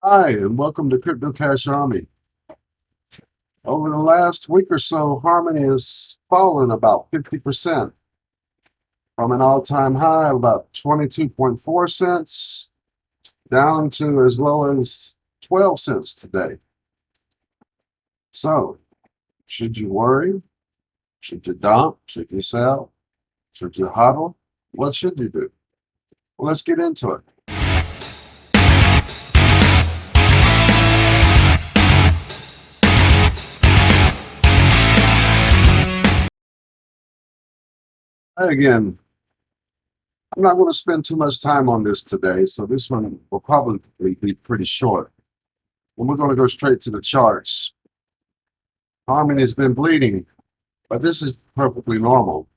Hi, and welcome to Crypto Cash Army. Over the last week or so, Harmony has fallen about 50% from an all-time high of about 22.4 cents down to as low as 12 cents today. So, should you worry? Should you dump? Should you sell? Should you hodl? What should you do? Well, let's get into it. Again, I'm not going to spend too much time on this today, so this one will probably be pretty short. And we're going to go straight to the charts. Harmony has been bleeding, but this is perfectly normal.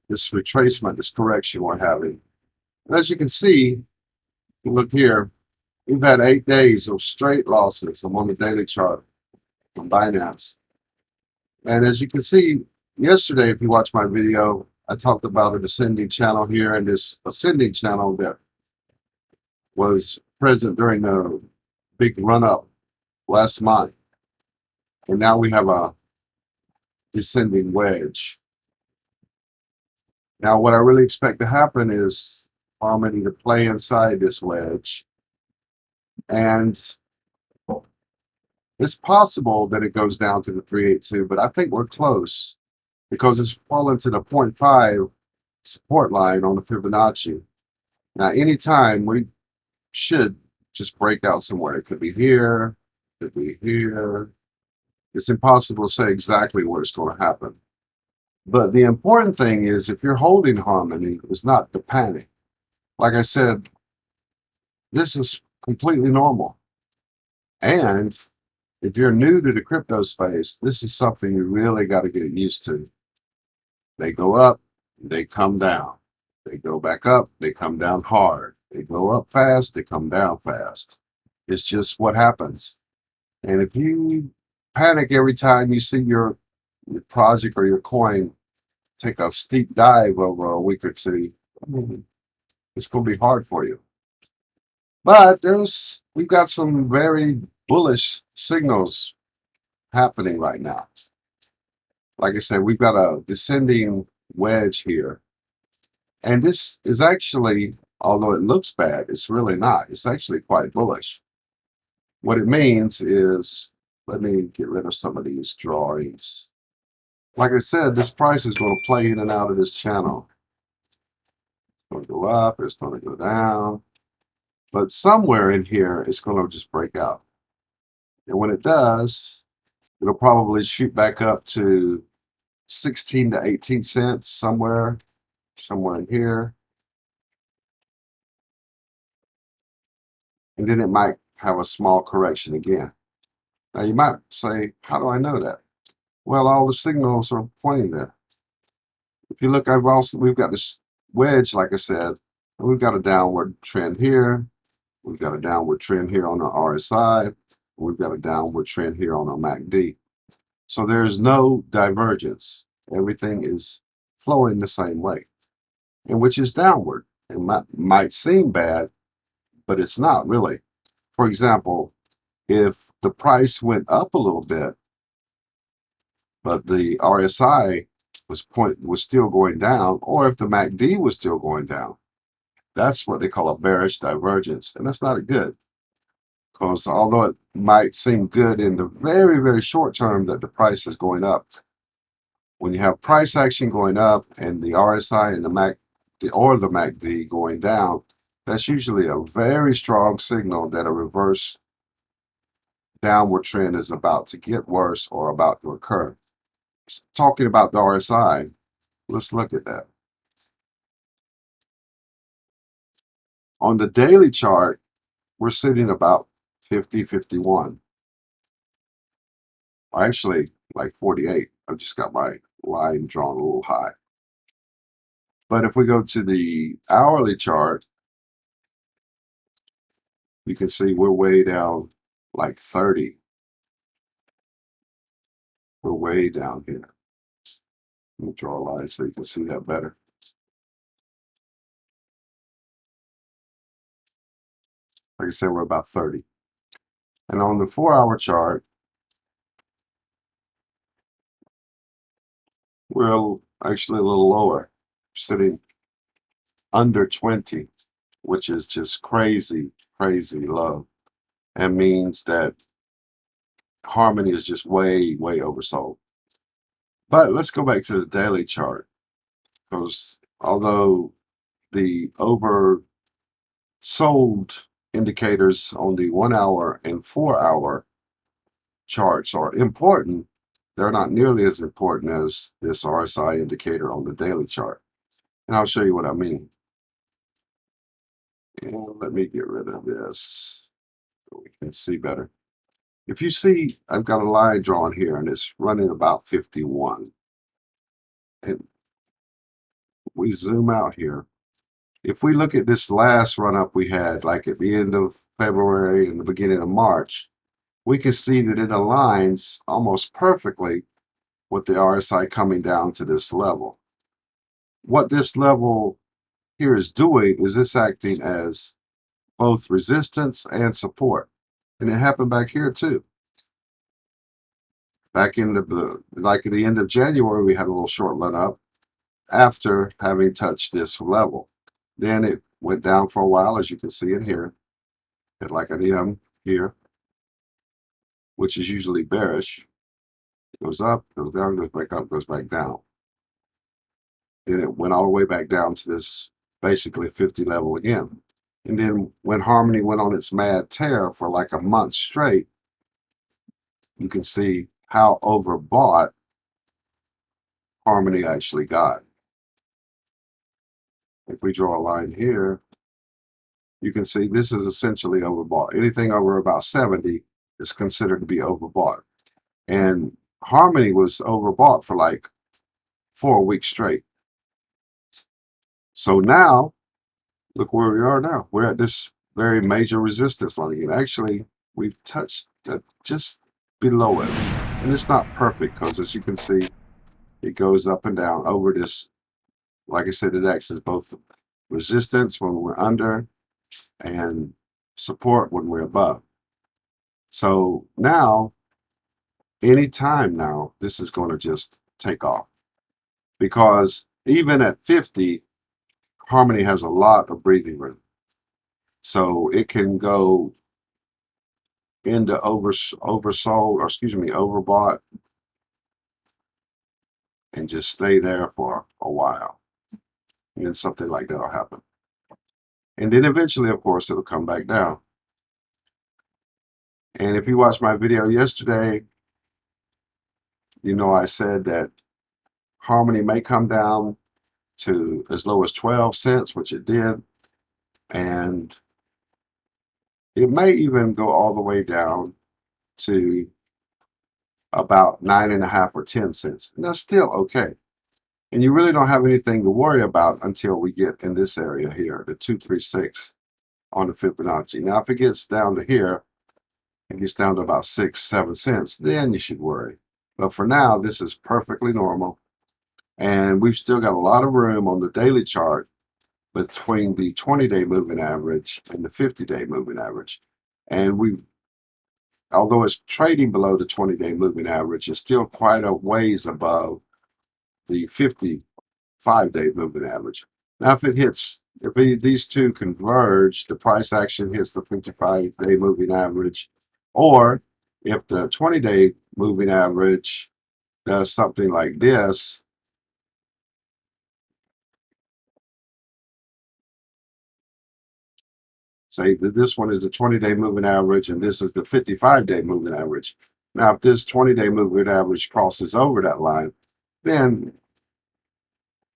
This retracement, this correction we're having. And as you can see, look here, we've had 8 days of straight losses. I'm on the daily chart on Binance. And as you can see, yesterday, if you watch my video, I talked about a descending channel here and this ascending channel that was present during the big run up last month. And now we have a descending wedge. Now, what I really expect to happen is Harmony to play inside this wedge. And it's possible that it goes down to the 382, but I think we're close because it's fallen to the 0.5 support line on the Fibonacci. Now, anytime we should just break out somewhere. It could be here, it could be here. It's impossible to say exactly where it's going to happen. But the important thing is if you're holding Harmony, is not to panic. Like I said, this is completely normal. And if you're new to the crypto space, this is something you really got to get used to. They go up, they come down. They go back up, they come down hard. They go up fast, they come down fast. It's just what happens. And if you panic every time you see your project or your coin take a steep dive over a week or two, it's going to be hard for you. But we've got some very bullish signals happening right now. Like I said, we've got a descending wedge here. And this is actually, although it looks bad, it's really not. It's actually quite bullish. What it means is, let me get rid of some of these drawings. Like I said, this price is going to play in and out of this channel. It's going to go up, it's going to go down. But somewhere in here, it's going to just break out. And when it does, it'll probably shoot back up to 16 to 18 cents somewhere in here. And then it might have a small correction again. Now you might say, how do I know that? Well, all the signals are pointing there. If you look, we've got this wedge, like I said, and we've got a downward trend here. We've got a downward trend here on our RSI. We've got a downward trend here on our MACD. So there's no divergence. Everything is flowing the same way, and which is downward. It might seem bad, but it's not really. For example, if the price went up a little bit, but the RSI was still going down, or if the MACD was still going down, that's what they call a bearish divergence, and that's not good. Because although it might seem good in the very, very short term that the price is going up, when you have price action going up and the RSI and the MACD going down, that's usually a very strong signal that a reverse downward trend is about to get worse or about to occur. Talking about the RSI, let's look at that. On the daily chart, we're sitting about 50, 51. Actually, like 48. I've just got my line drawn a little high. But if we go to the hourly chart, you can see we're way down like 30. We're way down here. Let me draw a line so you can see that better. Like I said, we're about 30. And on the 4-hour chart, we're actually a little lower, sitting under 20, which is just crazy, crazy low. And means that Harmony is just way, way oversold. But let's go back to the daily chart, because although the oversold indicators on the 1-hour and 4-hour charts are important, they're not nearly as important as this RSI indicator on the daily chart. And I'll show you what I mean. And let me get rid of this so we can see better. If you see, I've got a line drawn here and it's running about 51. And we zoom out here. If we look at this last run up we had, like at the end of February and the beginning of March, we can see that it aligns almost perfectly with the RSI coming down to this level. What this level here is doing is it's acting as both resistance and support. And it happened back here too. Back in like at the end of January, we had a little short run up after having touched this level. Then it went down for a while, as you can see in here, at like an M here, which is usually bearish. It goes up, goes down, goes back up, goes back down. Then it went all the way back down to this basically 50 level again. And then when Harmony went on its mad tear for like a month straight, you can see how overbought Harmony actually got. If we draw a line here, you can see this is essentially overbought. Anything over about 70 is considered to be overbought. And Harmony was overbought for like 4 weeks straight. So now, look where we are now. We're at this very major resistance line again. Actually, we've touched just below it. And it's not perfect because, as you can see, it goes up and down over this. Like I said, it acts as both resistance when we're under and support when we're above. So now, anytime now, this is going to just take off. Because even at 50, Harmony has a lot of breathing room. So it can go into oversold, or excuse me, overbought, and just stay there for a while. And then something like that will happen. And then eventually, of course, it'll come back down. And if you watched my video yesterday, you know I said that Harmony may come down to as low as 12 cents, which it did. And it may even go all the way down to about 9.5 or 10 cents. And that's still okay. And you really don't have anything to worry about until we get in this area here, the 236 on the Fibonacci. Now, if it gets down to here, it gets down to about 6, 7 cents, then you should worry. But for now, this is perfectly normal. And we've still got a lot of room on the daily chart between the 20-day moving average and the 50-day moving average. And although it's trading below the 20-day moving average, it's still quite a ways above the 55-day moving average. Now, if these two converge, the price action hits the 55-day moving average, or if the 20-day moving average does something like this, say that this one is the 20-day moving average and this is the 55-day moving average. Now, if this 20-day moving average crosses over that line, then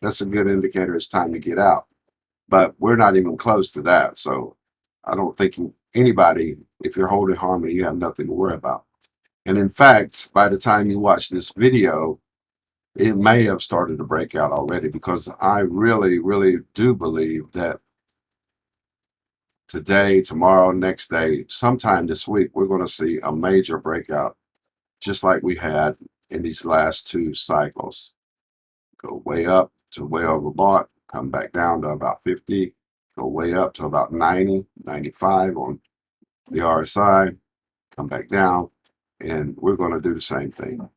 that's a good indicator it's time to get out. But we're not even close to that. So I don't think anybody, if you're holding Harmony, you have nothing to worry about. And in fact, by the time you watch this video, it may have started to break out already, because I really, really do believe that today, tomorrow, next day, sometime this week, we're going to see a major breakout, just like we had in these last 2 cycles. Go way up to way overbought, come back down to about 50, go way up to about 90, 95 on the RSI, come back down, and we're going to do the same thing.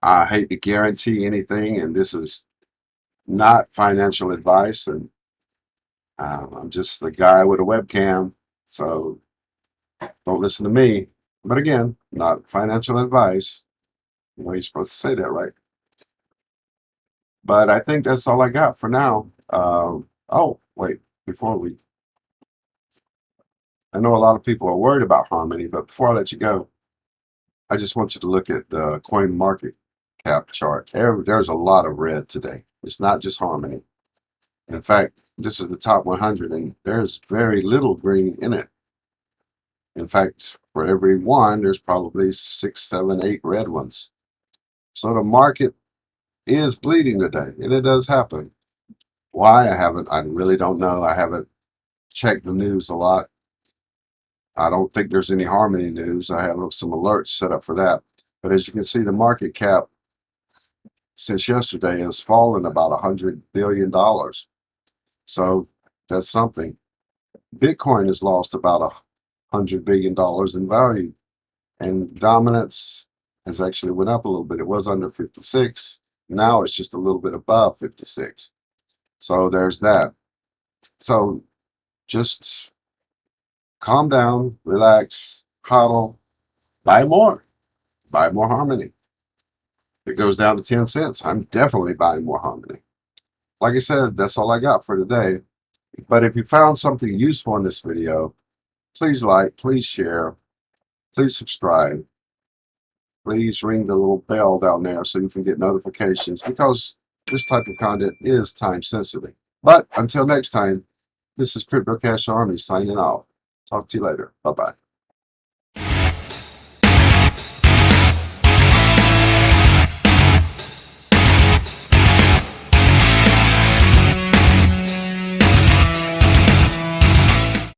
I hate to guarantee anything, and this is not financial advice, and I'm just the guy with a webcam, so don't listen to me. But again, not financial advice. You know, you're supposed to say that, right? But I think that's all I got for now. Oh, wait, before we, I know a lot of people are worried about Harmony, but before I let you go, I just want you to look at the coin market cap chart. There's a lot of red today. It's not just Harmony. In fact, this is the top 100, and there's very little green in it. In fact, for every one, there's probably 6, 7, 8 red ones. So the market is bleeding today, and it does happen. Why? I really don't know. I haven't checked the news a lot. I don't think there's any Harmony news. I have some alerts set up for that. But as you can see, the market cap since yesterday has fallen about $100 billion. So that's something. Bitcoin has lost about $100 billion in value, and dominance has actually went up a little bit. It was under 56. Now it's just a little bit above 56. So there's that. So just calm down, relax, HODL, buy more Harmony. If it goes down to 10 cents, I'm definitely buying more Harmony. Like I said, that's all I got for today. But if you found something useful in this video, please like, please share, please subscribe. Please ring the little bell down there so you can get notifications, because this type of content is time sensitive. But until next time, this is Crypto Cash Army signing off. Talk to you later. Bye-bye.